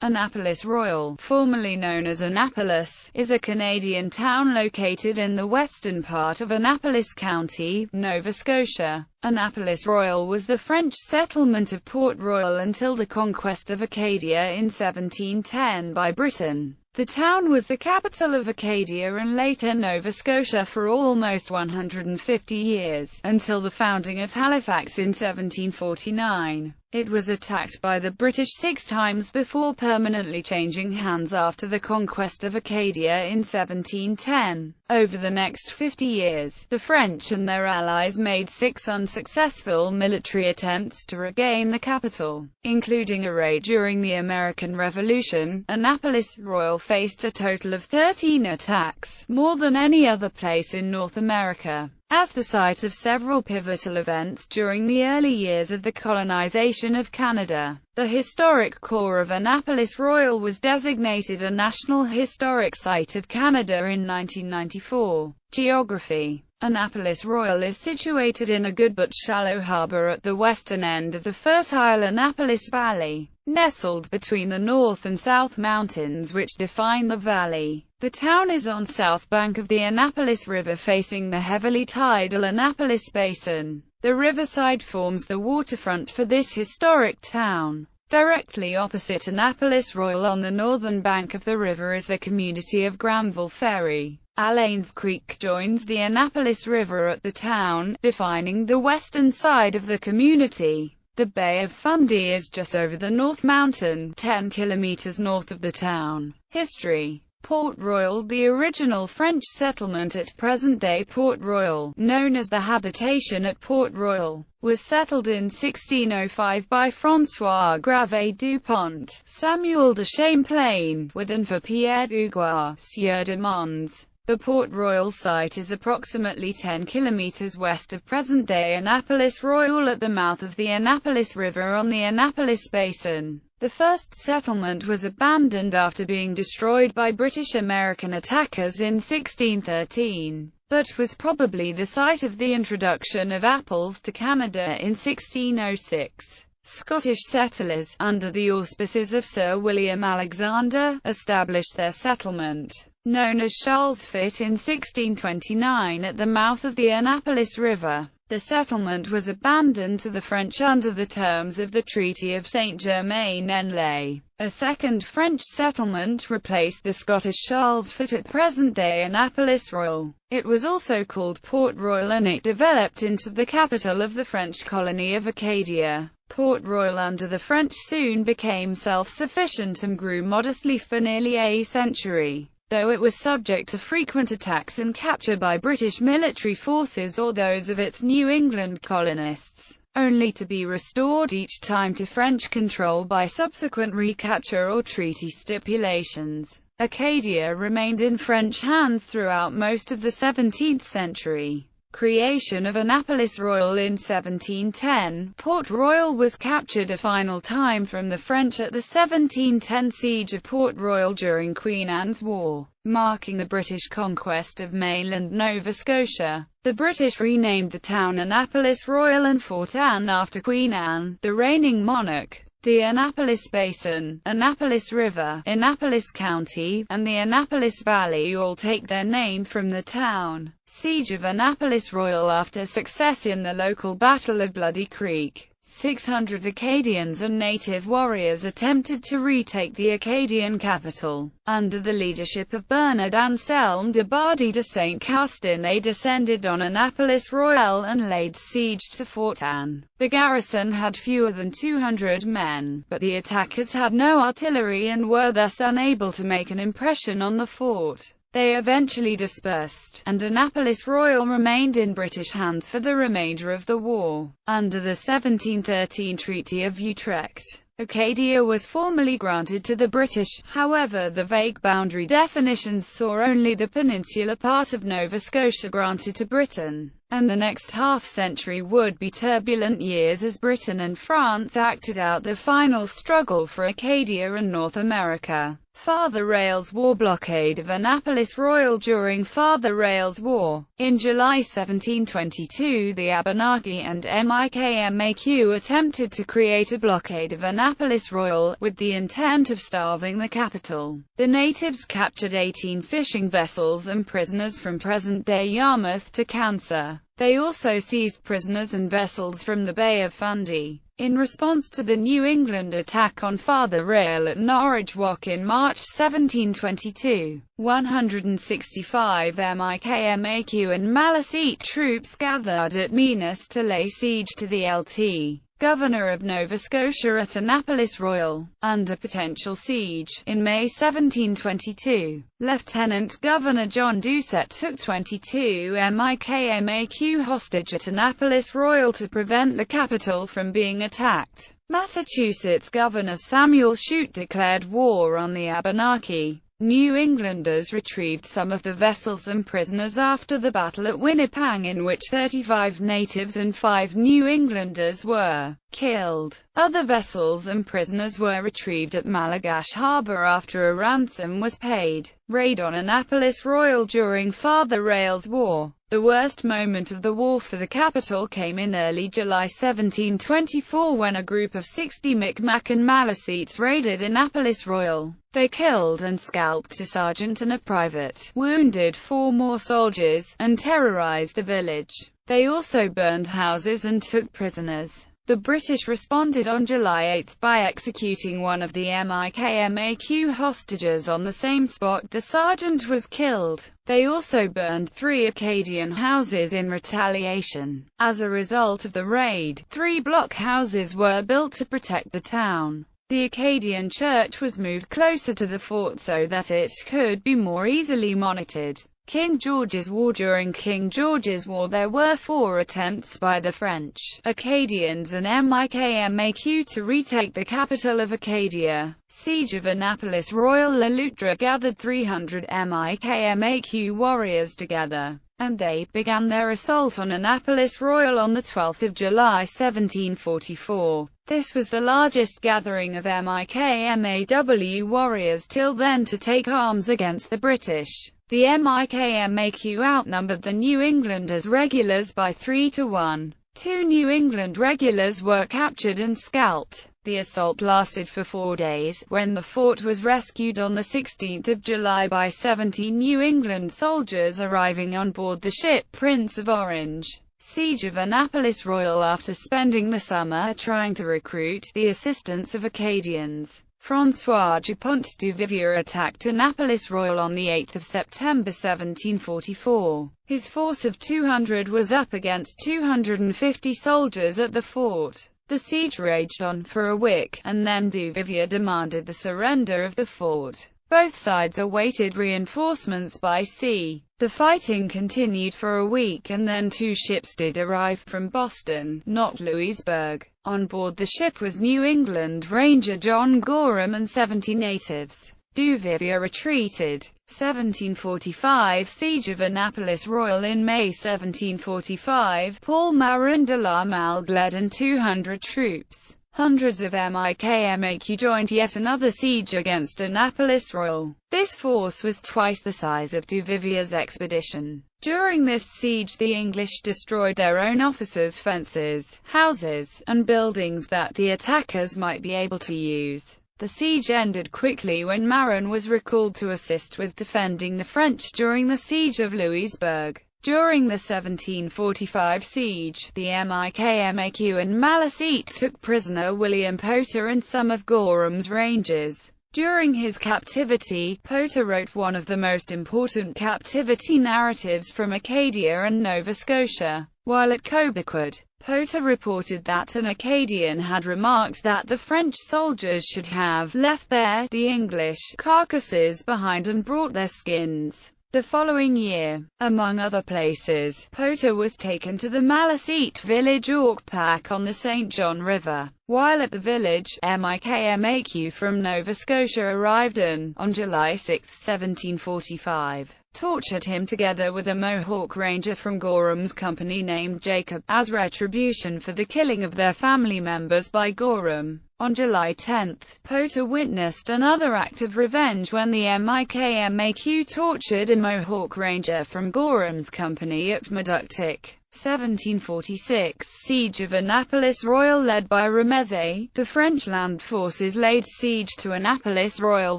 Annapolis Royal, formerly known as Annapolis, is a Canadian town located in the western part of Annapolis County, Nova Scotia. Annapolis Royal was the French settlement of Port Royal until the conquest of Acadia in 1710 by Britain. The town was the capital of Acadia and later Nova Scotia for almost 150 years, until the founding of Halifax in 1749. It was attacked by the British 6 times before permanently changing hands after the conquest of Acadia in 1710. Over the next 50 years, the French and their allies made 6 unsuccessful military attempts to regain the capital, including a raid during the American Revolution. Annapolis Royal faced a total of 13 attacks, more than any other place in North America. As the site of several pivotal events during the early years of the colonization of Canada, the historic core of Annapolis Royal was designated a National Historic Site of Canada in 1994. Geography: Annapolis Royal is situated in a good but shallow harbor at the western end of the fertile Annapolis Valley, nestled between the North and South Mountains which define the valley. The town is on south bank of the Annapolis River facing the heavily tidal Annapolis Basin. The riverside forms the waterfront for this historic town. Directly opposite Annapolis Royal on the northern bank of the river is the community of Granville Ferry. Allanes Creek joins the Annapolis River at the town, defining the western side of the community. The Bay of Fundy is just over the North Mountain, 10 kilometers north of the town. History: Port Royal, the original French settlement at present-day Port Royal, known as the Habitation at Port Royal, was settled in 1605 by François Gravé Dupont, Samuel de Champlain, with and for Pierre Hugues, Sieur de Mons. The Port Royal site is approximately 10 kilometers west of present-day Annapolis Royal at the mouth of the Annapolis River on the Annapolis Basin. The first settlement was abandoned after being destroyed by British-American attackers in 1613, but was probably the site of the introduction of apples to Canada in 1606. Scottish settlers, under the auspices of Sir William Alexander, established their settlement, known as Charlesfort, in 1629 at the mouth of the Annapolis River. The settlement was abandoned to the French under the terms of the Treaty of Saint-Germain-en-Laye. A second French settlement replaced the Scottish Charlesfort at present-day Annapolis Royal. It was also called Port Royal and it developed into the capital of the French colony of Acadia. Port Royal under the French soon became self-sufficient and grew modestly for nearly a century, though it was subject to frequent attacks and capture by British military forces or those of its New England colonists, only to be restored each time to French control by subsequent recapture or treaty stipulations. Acadia remained in French hands throughout most of the 17th century. Creation of Annapolis Royal in 1710, Port Royal was captured a final time from the French at the 1710 siege of Port Royal during Queen Anne's War, marking the British conquest of mainland Nova Scotia. The British renamed the town Annapolis Royal and Fort Anne after Queen Anne, the reigning monarch. The Annapolis Basin, Annapolis River, Annapolis County, and the Annapolis Valley all take their name from the town. Siege of Annapolis Royal. After success in the local Battle of Bloody Creek, 600 Acadians and native warriors attempted to retake the Acadian capital. Under the leadership of Bernard Anselme de Bardy de Saint-Castin, they descended on Annapolis Royal and laid siege to Fort Anne. The garrison had fewer than 200 men, but the attackers had no artillery and were thus unable to make an impression on the fort. They eventually dispersed, and Annapolis Royal remained in British hands for the remainder of the war. Under the 1713 Treaty of Utrecht, Acadia was formally granted to the British. However, the vague boundary definitions saw only the peninsular part of Nova Scotia granted to Britain, and the next half-century would be turbulent years as Britain and France acted out the final struggle for Acadia and North America. Father Rale's War. Blockade of Annapolis Royal. During Father Rale's War, in July 1722, the Abenaki and MIKMAQ attempted to create a blockade of Annapolis Royal, with the intent of starving the capital. The natives captured 18 fishing vessels and prisoners from present-day Yarmouth to Cancer. They also seized prisoners and vessels from the Bay of Fundy. In response to the New England attack on Father Rale at Norwich Rock in March 1722, 165 MIKMAQ and Maliseet troops gathered at Minas to lay siege to the Lt. Governor of Nova Scotia at Annapolis Royal. Under potential siege, in May 1722, Lieutenant Governor John Doucet took 22 MIKMAQ hostage at Annapolis Royal to prevent the capital from being attacked. Massachusetts Governor Samuel Shute declared war on the Abenaki. New Englanders retrieved some of the vessels and prisoners after the battle at Winnipeg, in which 35 natives and 5 New Englanders were killed. Other vessels and prisoners were retrieved at Malagash Harbor after a ransom was paid. Raid on Annapolis Royal. During Father Rale's War, the worst moment of the war for the capital came in early July 1724, when a group of 60 Micmac and Maliseets raided Annapolis Royal. They killed and scalped a sergeant and a private, wounded 4 more soldiers, and terrorized the village. They also burned houses and took prisoners. The British responded on July 8 by executing one of the MIKMAQ hostages on the same spot the sergeant was killed. They also burned 3 Acadian houses in retaliation. As a result of the raid, 3 blockhouses were built to protect the town. The Acadian church was moved closer to the fort so that it could be more easily monitored. King George's War. During King George's War, there were 4 attempts by the French, Acadians and MIKMAQ to retake the capital of Acadia. Siege of Annapolis Royal. Le Loutre gathered 300 MIKMAQ warriors together, and they began their assault on Annapolis Royal on 12 July 1744. This was the largest gathering of MIKMAW warriors till then to take arms against the British. The MIKMAQ outnumbered the New Englanders regulars by 3 to 1. 2 New England regulars were captured and scalped. The assault lasted for 4 days, when the fort was rescued on 16 July by 17 New England soldiers arriving on board the ship Prince of Orange. Siege of Annapolis Royal. After spending the summer trying to recruit the assistance of Acadians, François Dupont du Vivier attacked Annapolis Royal on 8 September 1744. His force of 200 was up against 250 soldiers at the fort. The siege raged on for a week, and then du Vivier demanded the surrender of the fort. Both sides awaited reinforcements by sea. The fighting continued for a week, and then 2 ships did arrive from Boston, not Louisburg. On board the ship was New England Ranger John Gorham and 70 natives. Du Vivier retreated. 1745 Siege of Annapolis Royal. In May 1745, Paul Marin de la Malgue led and 200 troops. Hundreds of MIKMAQ joined yet another siege against Annapolis Royal. This force was twice the size of du Vivier's expedition. During this siege the English destroyed their own officers' fences, houses, and buildings that the attackers might be able to use. The siege ended quickly when Marin was recalled to assist with defending the French during the siege of Louisburg. During the 1745 siege, the MIKMAQ and Maliseet took prisoner William Potter and some of Gorham's rangers. During his captivity, Potter wrote one of the most important captivity narratives from Acadia and Nova Scotia. While at Cobequid, Potter reported that an Acadian had remarked that the French soldiers should have left the English carcasses behind and brought their skins. The following year, among other places, Potter was taken to the Maliseet village Orkpak on the St. John River. While at the village, MIKMAQ from Nova Scotia arrived on July 6, 1745. tortured him together with a Mohawk ranger from Gorham's company named Jacob, as retribution for the killing of their family members by Gorham. On July 10, Potter witnessed another act of revenge when the MIKMAQ tortured a Mohawk ranger from Gorham's company at Meductic. 1746 Siege of Annapolis Royal led by Ramezay, the French land forces laid siege to Annapolis Royal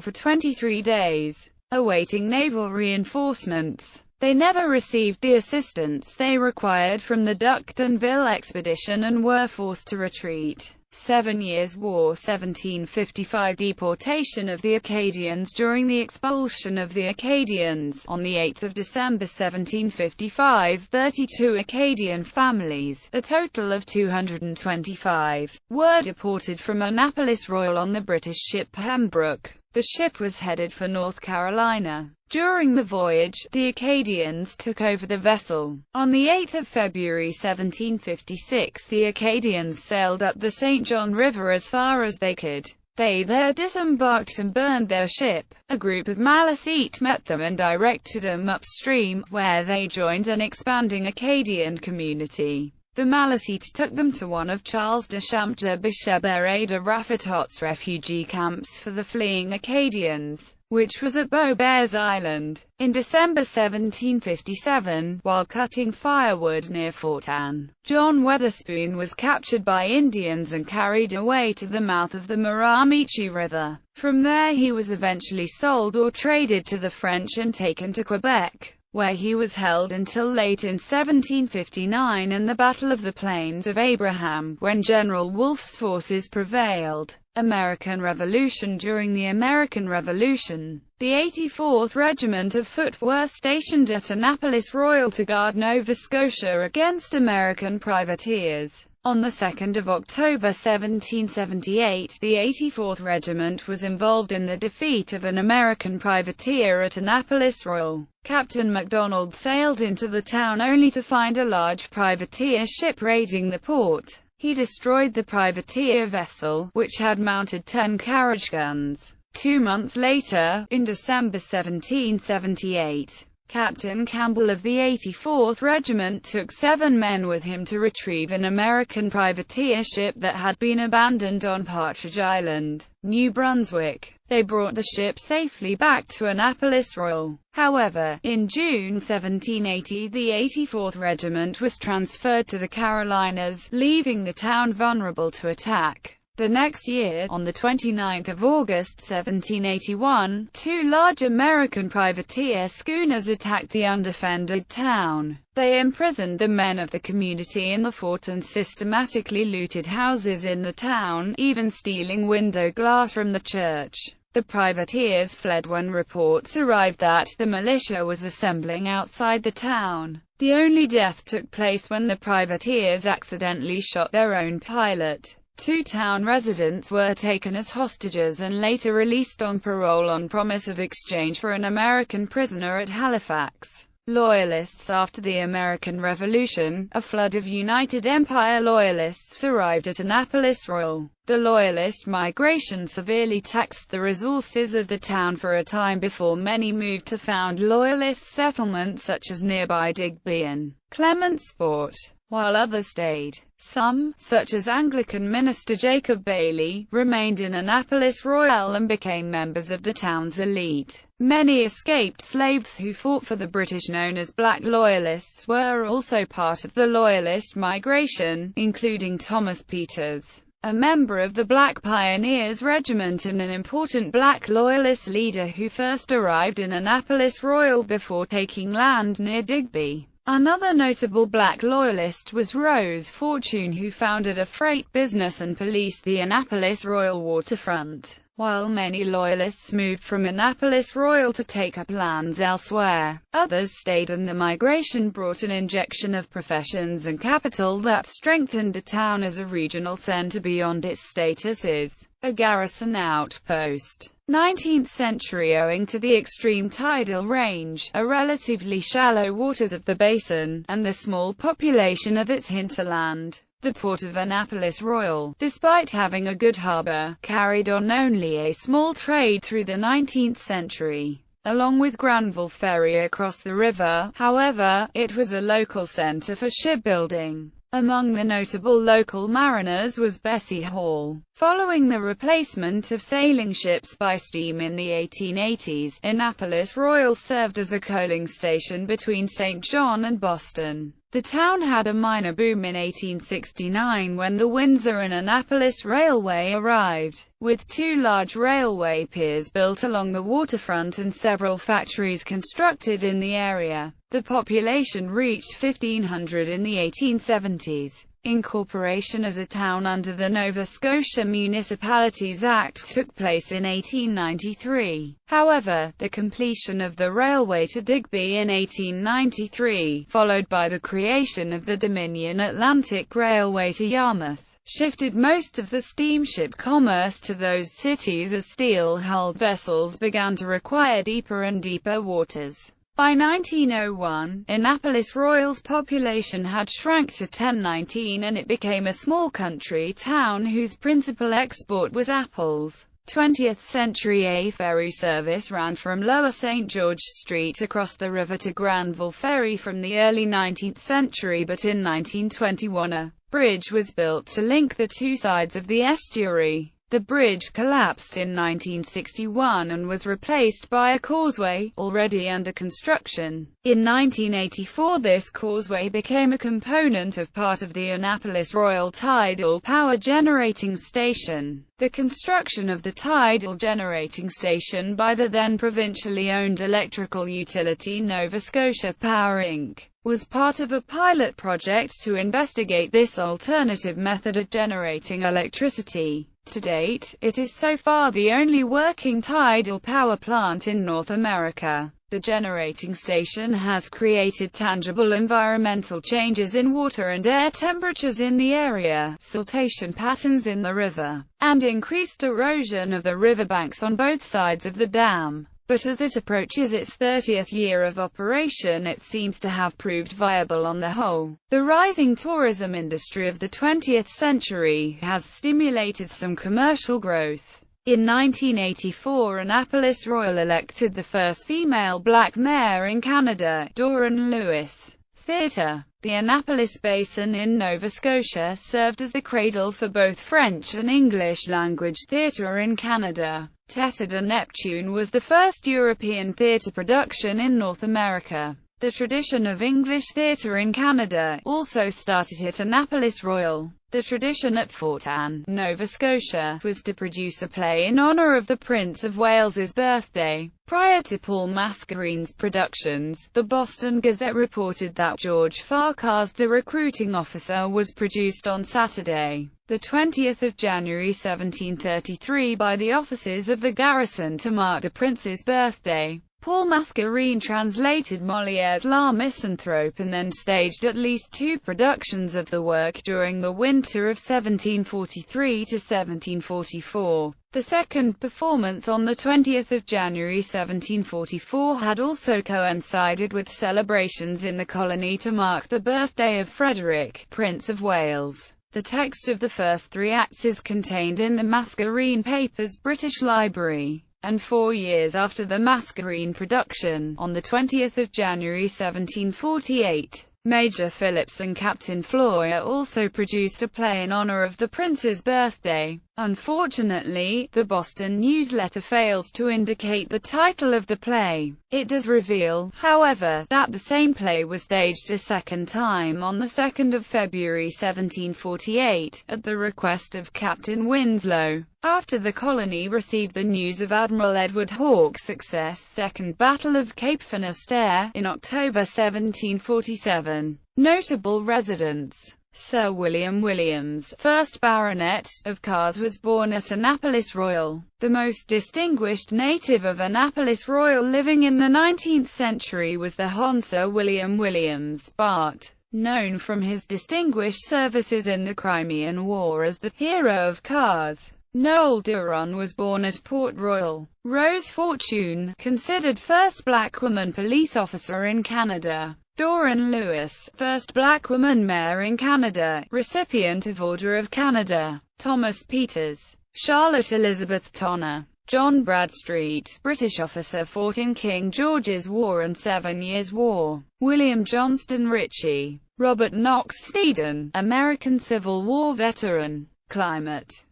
for 23 days, awaiting naval reinforcements. They never received the assistance they required from the Dunctonville expedition and were forced to retreat. 7 Years' War 1755 Deportation of the Acadians. During the expulsion of the Acadians, on 8 December 1755, 32 Acadian families, a total of 225, were deported from Annapolis Royal on the British ship Pembroke. The ship was headed for North Carolina. During the voyage, the Acadians took over the vessel. On 8 February 1756, the Acadians sailed up the St. John River as far as they could. They there disembarked and burned their ship. A group of Malecite met them and directed them upstream, where they joined an expanding Acadian community. The Malecite took them to one of Charles de Champdebichet de Raffetot's refugee camps for the fleeing Acadians, which was at Beaubears Island. In December 1757, while cutting firewood near Fort Anne, John Weatherspoon was captured by Indians and carried away to the mouth of the Miramichi River. From there he was eventually sold or traded to the French and taken to Quebec, where he was held until late in 1759 in the Battle of the Plains of Abraham, when General Wolfe's forces prevailed. American Revolution. During the American Revolution, the 84th Regiment of Foot were stationed at Annapolis Royal to guard Nova Scotia against American privateers. On 2 October 1778, the 84th Regiment was involved in the defeat of an American privateer at Annapolis Royal. Captain MacDonald sailed into the town only to find a large privateer ship raiding the port. He destroyed the privateer vessel, which had mounted 10 carriage guns. 2 months later, in December 1778, Captain Campbell of the 84th Regiment took 7 men with him to retrieve an American privateer ship that had been abandoned on Partridge Island, New Brunswick. They brought the ship safely back to Annapolis Royal. However, in June 1780 the 84th Regiment was transferred to the Carolinas, leaving the town vulnerable to attack. The next year, on 29 August 1781, 2 large American privateer schooners attacked the undefended town. They imprisoned the men of the community in the fort and systematically looted houses in the town, even stealing window glass from the church. The privateers fled when reports arrived that the militia was assembling outside the town. The only death took place when the privateers accidentally shot their own pilot. 2 town residents were taken as hostages and later released on parole on promise of exchange for an American prisoner at Halifax. Loyalists. After the American Revolution, a flood of United Empire Loyalists arrived at Annapolis Royal. The Loyalist migration severely taxed the resources of the town for a time before many moved to found Loyalist settlements such as nearby Digby and Clementsport, while others stayed. Some, such as Anglican minister Jacob Bailey, remained in Annapolis Royal and became members of the town's elite. Many escaped slaves who fought for the British known as Black Loyalists were also part of the Loyalist migration, including Thomas Peters, a member of the Black Pioneers Regiment and an important Black Loyalist leader who first arrived in Annapolis Royal before taking land near Digby. Another notable Black Loyalist was Rose Fortune, who founded a freight business and policed the Annapolis Royal waterfront. While many Loyalists moved from Annapolis Royal to take up lands elsewhere, others stayed, and the migration brought an injection of professions and capital that strengthened the town as a regional center beyond its status as a garrison outpost. 19th century. Owing to the extreme tidal range, a relatively shallow waters of the basin, and the small population of its hinterland, the port of Annapolis Royal, despite having a good harbor, carried on only a small trade through the 19th century. along with Granville Ferry across the river. However, it was a local center for shipbuilding. Among the notable local mariners was Bessie Hall. Following the replacement of sailing ships by steam in the 1880s, Annapolis Royal served as a coaling station between St. John and Boston. The town had a minor boom in 1869 when the Windsor and Annapolis Railway arrived, with two large railway piers built along the waterfront and several factories constructed in the area. The population reached 1,500 in the 1870s. Incorporation as a town under the Nova Scotia Municipalities Act took place in 1893. However, the completion of the railway to Digby in 1893, followed by the creation of the Dominion Atlantic Railway to Yarmouth, shifted most of the steamship commerce to those cities as steel-hulled vessels began to require deeper and deeper waters. By 1901, Annapolis Royal's population had shrank to 1019 and it became a small country town whose principal export was apples. 20th century a ferry service ran from Lower St. George Street across the river to Granville Ferry from the early 19th century, but in 1921 a bridge was built to link the two sides of the estuary. The bridge collapsed in 1961 and was replaced by a causeway, already under construction. In 1984 this causeway became a component of part of the Annapolis Royal Tidal Power Generating Station. The construction of the tidal generating station by the then provincially owned electrical utility Nova Scotia Power Inc. was part of a pilot project to investigate this alternative method of generating electricity. To date, it is so far the only working tidal power plant in North America. The generating station has created tangible environmental changes in water and air temperatures in the area, siltation patterns in the river, and increased erosion of the riverbanks on both sides of the dam. But as it approaches its 30th year of operation, it seems to have proved viable on the whole. The rising tourism industry of the 20th century has stimulated some commercial growth. In 1984, Annapolis Royal elected the first female black mayor in Canada, Doran Lewis. Theatre. The Annapolis Basin in Nova Scotia served as the cradle for both French and English-language theatre in Canada. Tête de Neptune was the first European theatre production in North America. The tradition of English theatre in Canada also started at Annapolis Royal. The tradition at Fort Anne, Nova Scotia, was to produce a play in honour of the Prince of Wales's birthday. Prior to Paul Mascarene's productions, the Boston Gazette reported that George Farquhar's The Recruiting Officer was produced on Saturday, the 20th of January 1733 by the officers of the garrison to mark the prince's birthday. Paul Mascarene translated Molière's La Misanthrope and then staged at least two productions of the work during the winter of 1743 to 1744. The second performance on the 20th of January 1744 had also coincided with celebrations in the colony to mark the birthday of Frederick, Prince of Wales. The text of the first three acts is contained in the Mascarene Papers British Library. And 4 years after the Mascarene production, on the 20th of January 1748, Major Phillips and Captain Floyer also produced a play in honor of the prince's birthday. Unfortunately, the Boston newsletter fails to indicate the title of the play. It does reveal, however, that the same play was staged a second time on the 2nd of February 1748, at the request of Captain Winslow, after the colony received the news of Admiral Edward Hawke's success Second Battle of Cape Finisterre, in October 1747. Notable residents. Sir William Williams, 1st Baronet, of Carrs, was born at Annapolis Royal. The most distinguished native of Annapolis Royal living in the 19th century was the Hon. Sir William Williams, Bart., known from his distinguished services in the Crimean War as the Hero of Carrs. Noel Duron was born at Port Royal. Rose Fortune, considered first black woman police officer in Canada. Doran Lewis, first black woman mayor in Canada, recipient of Order of Canada. Thomas Peters. Charlotte Elizabeth Tonner, John Bradstreet, British officer, fought in King George's War and 7 Years' War. William Johnston Ritchie. Robert Knox Snedden, American Civil War veteran. Climate.